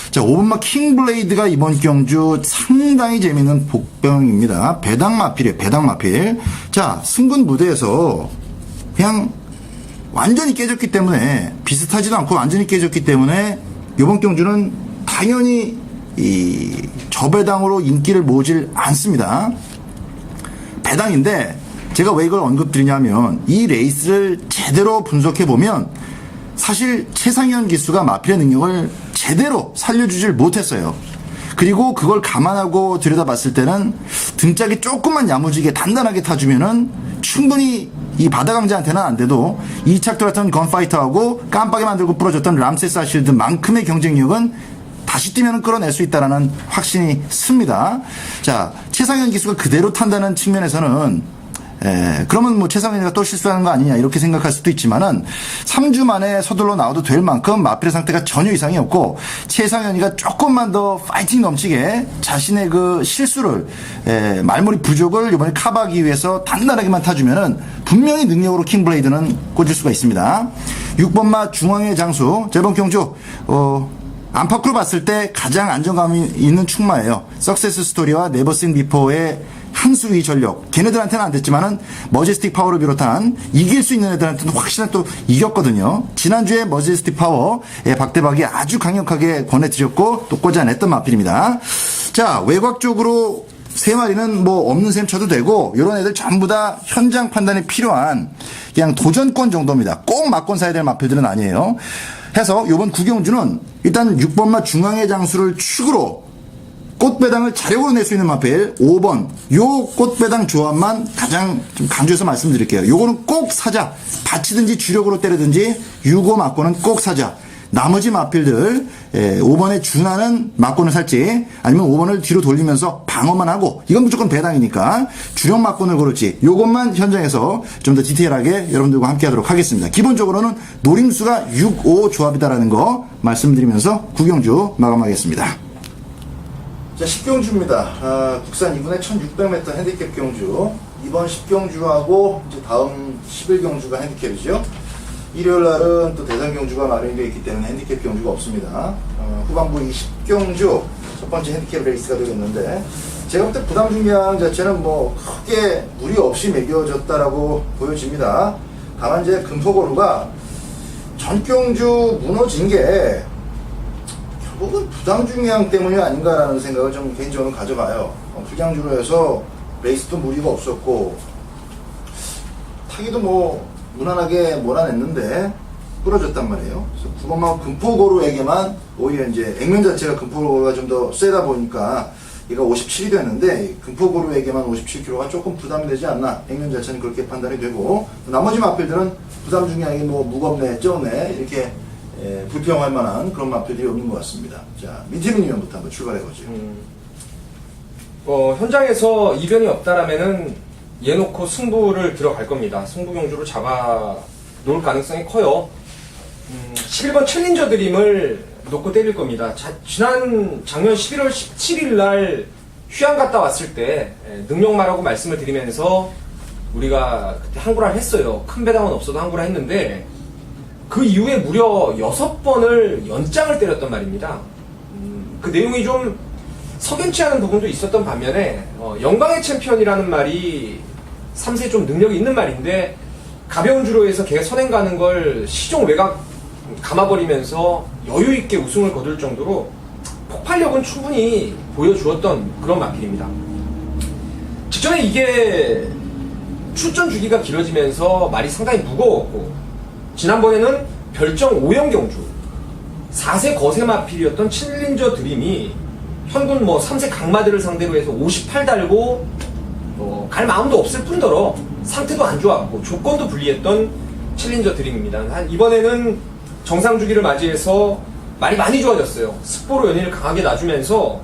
자, 5번마 킹블레이드가 이번 경주 상당히 재밌는 복병입니다. 배당 마필이에요. 배당 마필. 자, 승군 무대에서 그냥 완전히 깨졌기 때문에, 비슷하지도 않고 완전히 깨졌기 때문에 이번 경주는 당연히 이 저배당으로 인기를 모으질 않습니다. 배당인데 제가 왜 이걸 언급드리냐면 이 레이스를 제대로 분석해보면 사실 최상현 기수가 마필의 능력을 제대로 살려주질 못했어요. 그리고 그걸 감안하고 들여다봤을 때는 등짝이 조금만 야무지게 단단하게 타주면은 충분히 이 바다강자한테는 안 돼도 2착 들어갔던 건파이터하고 깜빡이 만들고 부러졌던 람세스 아실드만큼의 경쟁력은 다시 뛰면 끌어낼 수 있다는 확신이 씁니다. 자, 최상현 기수가 그대로 탄다는 측면에서는 그러면 최상현이가 또 실수하는 거 아니냐 이렇게 생각할 수도 있지만은 3주 만에 서둘러 나와도 될 만큼 마필의 상태가 전혀 이상이 없고 최상현이가 조금만 더 파이팅 넘치게 자신의 그 실수를 말머리 부족을 이번에 커버하기 위해서 단단하게만 타주면은 분명히 능력으로 킹블레이드는 꽂을 수가 있습니다. 6번마 중앙의 장수, 이번 경주 안팎으로 봤을 때 가장 안정감이 있는 충마예요. 석세스 스토리와 네버 신 비포의 한 수위 전력. 걔네들한테는 안 됐지만은 머지스틱 파워를 비롯한 이길 수 있는 애들한테는 확실히 또 이겼거든요. 지난주에 머지스틱 파워 박대박이 아주 강력하게 권해드렸고 또 꽂아냈던 마필입니다. 자, 외곽 쪽으로 세 마리는 뭐 없는 셈 쳐도 되고 이런 애들 전부 다 현장 판단이 필요한 그냥 도전권 정도입니다. 꼭 맞건 사야 될 마필들은 아니에요. 해서 이번 구경주는 일단 6번마 중앙의 장수를 축으로 꽃배당을 자력으로 낼 수 있는 마필 5번 요 꽃배당 조합만 가장 좀 강조해서 말씀드릴게요. 요거는 꼭 사자. 받치든지 주력으로 때리든지 6호 맞고는 꼭 사자. 나머지 마필들 5번에 준하는 맞고는 살지 아니면 5번을 뒤로 돌리면서 방어만 하고 이건 무조건 배당이니까 주력 맞고는 고를지 요것만 현장에서 좀 더 디테일하게 여러분들과 함께 하도록 하겠습니다. 기본적으로는 노림수가 6-5 조합이다라는 거 말씀드리면서 구경주 마감하겠습니다. 자, 10경주입니다. 국산 2분의 1600m 핸디캡 경주. 이번 10경주하고 이제 다음 11경주가 핸디캡이죠. 일요일 날은 또 대상 경주가 마련이 되어 있기 때문에 핸디캡 경주가 없습니다. 후반부 20경주 첫 번째 핸디캡 레이스가 되겠는데 제가 볼 때 부담 중량 자체는 뭐 크게 무리 없이 매겨졌다라고 보여집니다. 다만 이제 금포고루가 전 경주 무너진 게 결국은 부담 중량 때문이 아닌가라는 생각을 좀 개인적으로 가져봐요. 불량주로 해서 레이스도 무리가 없었고 타기도 뭐 무난하게 몰아냈는데 부러졌단 말이에요. 그래서 9번만 금포고루에게만 오히려 이제 액면 자체가 금포고루가 좀 더 세다 보니까 얘가 57이 됐는데 금포고루에게만 57kg가 조금 부담이 되지 않나. 액면 자체는 그렇게 판단이 되고 나머지 마필들은 부담 중량이 뭐 무겁네, 쩌네 이렇게 불평할 만한 그런 마필들이 없는 것 같습니다. 자, 민태민 위원부터 한번 출발해보죠. 현장에서 이변이 없다라면은 얘 놓고 승부를 들어갈 겁니다. 승부 경주를 잡아 놓을 가능성이 커요. 11번 챌린저 드림을 놓고 때릴 겁니다. 지난 작년 11월 17일 날 휴양 갔다 왔을 때 능력마라고 말씀을 드리면서 우리가 그때 항구를 했어요. 큰 배당은 없어도 항구를 했는데 그 이후에 무려 6번을 연장을 때렸단 말입니다. 그 내용이 좀 석연치 않은 부분도 있었던 반면에 영광의 챔피언이라는 말이 3세에 좀 능력이 있는 말인데 가벼운 주로 해서 걔가 선행 가는 걸 시종 외곽 감아버리면서 여유있게 우승을 거둘 정도로 폭발력은 충분히 보여주었던 그런 마필입니다. 직전에 이게 출전 주기가 길어지면서 말이 상당히 무거웠고 지난번에는 별정 5형 경주 4세 거세 마필이었던 챌린저 드림이 현군 뭐 3세 강마들을 상대로 해서 58 달고 갈 마음도 없을 뿐더러 상태도 안 좋았고 조건도 불리했던 챌린저 드림입니다. 이번에는 정상 주기를 맞이해서 말이 많이 좋아졌어요. 스포로 연인을 강하게 놔주면서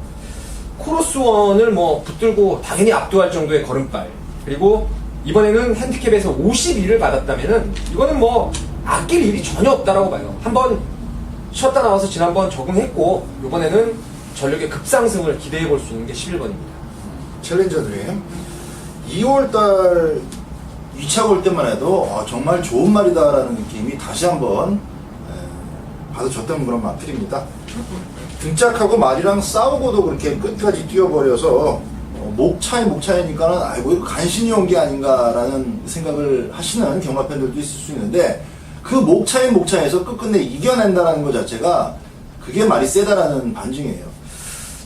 코러스원을 뭐 붙들고 당연히 압도할 정도의 걸음발, 그리고 이번에는 핸디캡에서 52를 받았다면은 이거는 뭐 아낄 일이 전혀 없다라고 봐요. 한번 쉬었다 나와서 지난번 적응했고 이번에는 전력의 급상승을 기대해 볼 수 있는 게 11번입니다. 챌린저 드림 2월달 2차 볼 때만 해도 정말 좋은 말이다라는 느낌이 다시 한번 받아줬던 그런 마필입니다. 등짝하고 말이랑 싸우고도 그렇게 끝까지 뛰어버려서 목차이니까는 아이고 이거 간신히 온 게 아닌가라는 생각을 하시는 경마 팬들도 있을 수 있는데 그 목차에서 끝끝내 이겨낸다는 것 자체가 그게 말이 세다라는 반증이에요.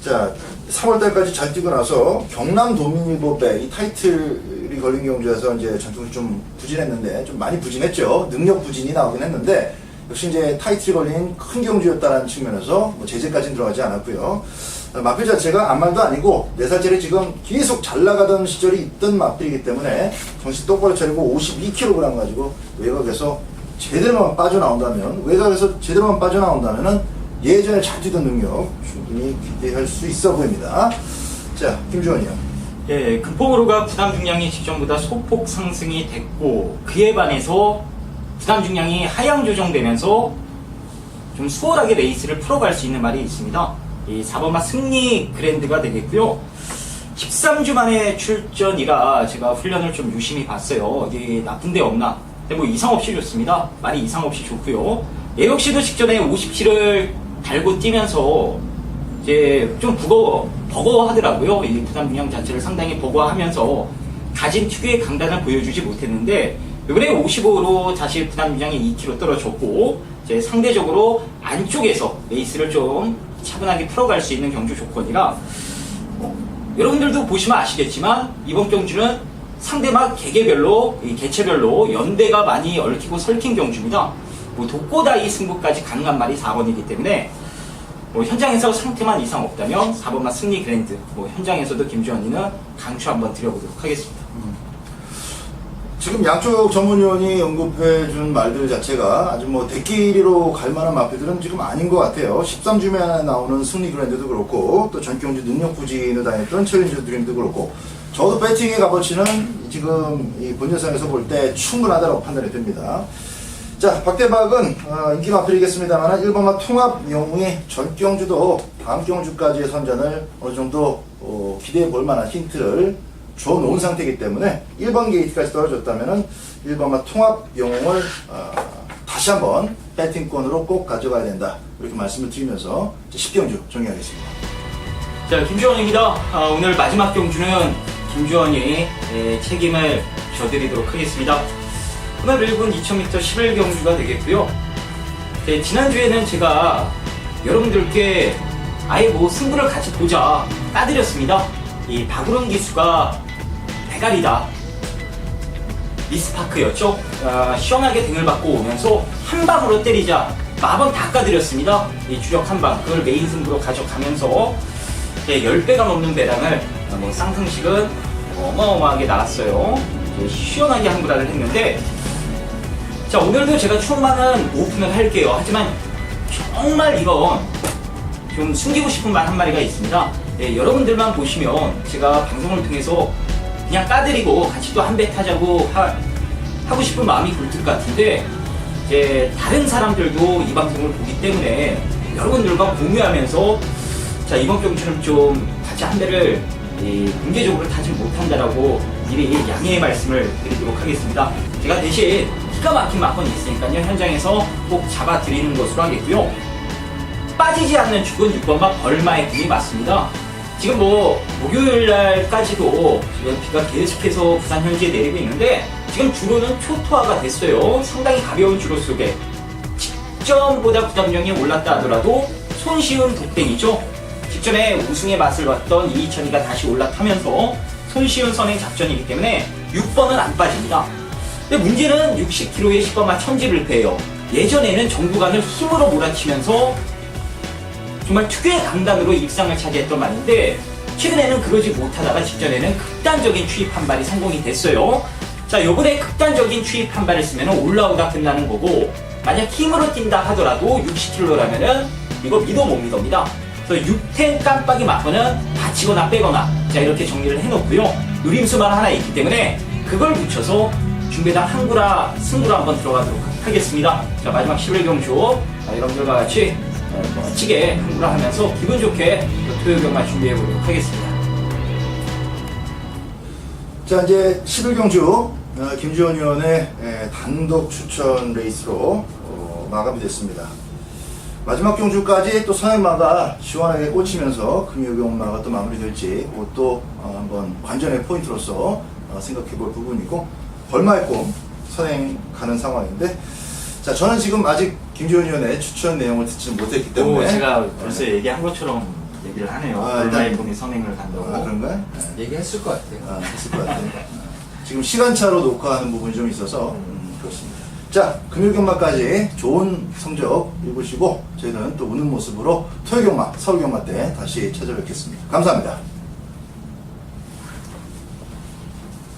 자, 3월달까지 잘 뛰고 나서 경남 도민일보배 이 타이틀이 걸린 경주에서 이제 전통이 좀 부진했는데 좀 많이 부진했죠. 능력 부진이 나오긴 했는데 역시 이제 타이틀이 걸린 큰 경주였다는 측면에서 뭐 제재까지는 들어가지 않았고요. 마필 자체가 아무 말도 아니고 4살짜리 지금 계속 잘 나가던 시절이 있던 마필이기 때문에 정신 똑바로 차리고 52kg 가지고 외곽에서 제대로만 빠져나온다면은 예전에 잘 뛰던 능력 충분히 기대할 수 있어 보입니다. 자, 김주원이요. 예, 금포고루가 부담 중량이 직전보다 소폭 상승이 됐고 그에 반해서 부담 중량이 하향 조정되면서 좀 수월하게 레이스를 풀어갈 수 있는 말이 있습니다. 이 4번마 승리 그랜드가 되겠고요. 13주 만에 출전이라 제가 훈련을 좀 유심히 봤어요. 어디 나쁜 데 없나? 근데 뭐 이상 없이 좋습니다. 많이 이상 없이 좋고요. 얘 역시도 직전에 57을 달고 뛰면서 이제 좀 버거워하더라고요. 이 부담 균형 자체를 상당히 버거워하면서 가진 특유의 강단을 보여주지 못했는데 이번에 55로 다시 부담 균형이 2kg 떨어졌고 이제 상대적으로 안쪽에서 레이스를 좀 차분하게 풀어갈 수 있는 경주 조건이라 여러분들도 보시면 아시겠지만 이번 경주는 상대막 개개별로 이 개체별로 연대가 많이 얽히고 설킨 경주입니다. 뭐 독고다이 승부까지 가능한 말이 4번이기 때문에 뭐 현장에서 상태만 이상 없다면 4번만 승리 그랜드, 뭐 현장에서도 김주환이는 강추 한번 드려보도록 하겠습니다. 지금 양쪽 전문위원이 언급해준 말들 자체가 아주 뭐 대끼리로 갈 만한 마필들은 지금 아닌 것 같아요. 13주면에 나오는 승리 그랜드도 그렇고 또 전경주 능력 부진을 당했던 챌린저 드림도 그렇고 저도 배팅의 값어치는 지금 이 본전상에서 볼 때 충분하다고 판단이 됩니다. 자, 박대박은 인기 마필이겠습니다만 1번마 통합 영웅의 전경주도 다음 경주까지의 선전을 어느 정도 기대해 볼 만한 힌트를 줘 놓은 상태이기 때문에 1번 게이트까지 떨어졌다면은 1번마 통합 영웅을 다시 한번 배팅권으로 꼭 가져가야 된다. 이렇게 말씀을 드리면서 10경주 정리하겠습니다. 자, 김주원입니다. 오늘 마지막 경주는 김주원이 책임을 져드리도록 하겠습니다. 오늘 1분 2000m 11경주가 되겠고요. 지난주에는 제가 여러분들께 아예 뭐 승부를 같이 보자 따드렸습니다. 이 박우론 기수가 대가리다. 미스파크였죠. 시원하게 등을 받고 오면서 한 방으로 때리자. 마번 다 까드렸습니다. 이 주력 한 방. 그걸 메인 승부로 가져가면서 10배가 넘는 배당을 뭐 쌍승식은 어마어마하게 나갔어요. 시원하게 항구라를 했는데 자, 오늘도 제가 초반은 오픈을 할게요. 하지만 정말 이건 좀 숨기고 싶은 말 한 마리가 있습니다. 여러분들만 보시면 제가 방송을 통해서 그냥 까드리고 같이 또 한 배 타자고 하고 싶은 마음이 굴뚝 같은데 이제 다른 사람들도 이 방송을 보기 때문에 여러분들과 공유하면서 자, 이번 경주는 좀 같이 한 배를 공개적으로 타지 못한다라고 미리 양해의 말씀을 드리도록 하겠습니다. 제가 대신 기가 막힌 막건이 있으니까요. 현장에서 꼭 잡아드리는 것으로 하겠고요. 빠지지 않는 축은 6번마 벌마의 궁이 맞습니다. 지금 뭐 목요일날까지도 지금 비가 계속해서 부산 현지에 내리고 있는데 지금 주로는 초토화가 됐어요. 상당히 가벼운 주로 속에 직전보다 부담력이 올랐다 하더라도 손쉬운 독땡이죠. 직전에 우승의 맛을 봤던 이희천이가 다시 올라타면서 손쉬운 선행 작전이기 때문에 6번은 안 빠집니다. 근데 문제는 60km의 10번마 천지불패예요. 예전에는 정부간을 힘으로 몰아치면서 정말 특유의 강단으로 입상을 차지했던 말인데 최근에는 그러지 못하다가 직전에는 극단적인 추입 한 발이 성공이 됐어요. 자, 요번에 극단적인 추입 한 발을 쓰면 올라오다 끝나는 거고 만약 힘으로 뛴다 하더라도 60km라면은 이거 믿어 못 믿어입니다. 그래서 6텐 깜빡이 맞거는 받치거나 빼거나 자, 이렇게 정리를 해놓고요. 누림수만 하나 있기 때문에 그걸 붙여서 중배당 항구라 승구로 한번 들어가도록 하겠습니다. 자, 마지막 11경주 여러분들과 같이 멋지게 항구라 하면서 기분 좋게 토요일경마 준비해보도록 하겠습니다. 자, 이제 11경주 김주원 위원의 단독 추천 레이스로 마감이 됐습니다. 마지막 경주까지 또 선행마가 시원하게 꽂히면서 금요경마가 또 마무리될지 그것도 한번 관전의 포인트로서 생각해볼 부분이고 벌마의 꿈 선행 가는 상황인데 자, 저는 지금 아직 김주원 위원의 추천 내용을 듣지 못했기 때문에 제가 벌써 얘기한 것처럼 얘기를 하네요. 벌마의 꿈이 선행을 간다고. 그런가요? 얘기했을 것 같아요. 했을 것 같아요. 지금 시간차로 녹화하는 부분이 좀 있어서 그렇습니다. 자, 금요경마까지 좋은 성적 입으시고 저희는 또 우는 모습으로 토요경마, 서울경마 때 다시 찾아뵙겠습니다. 감사합니다.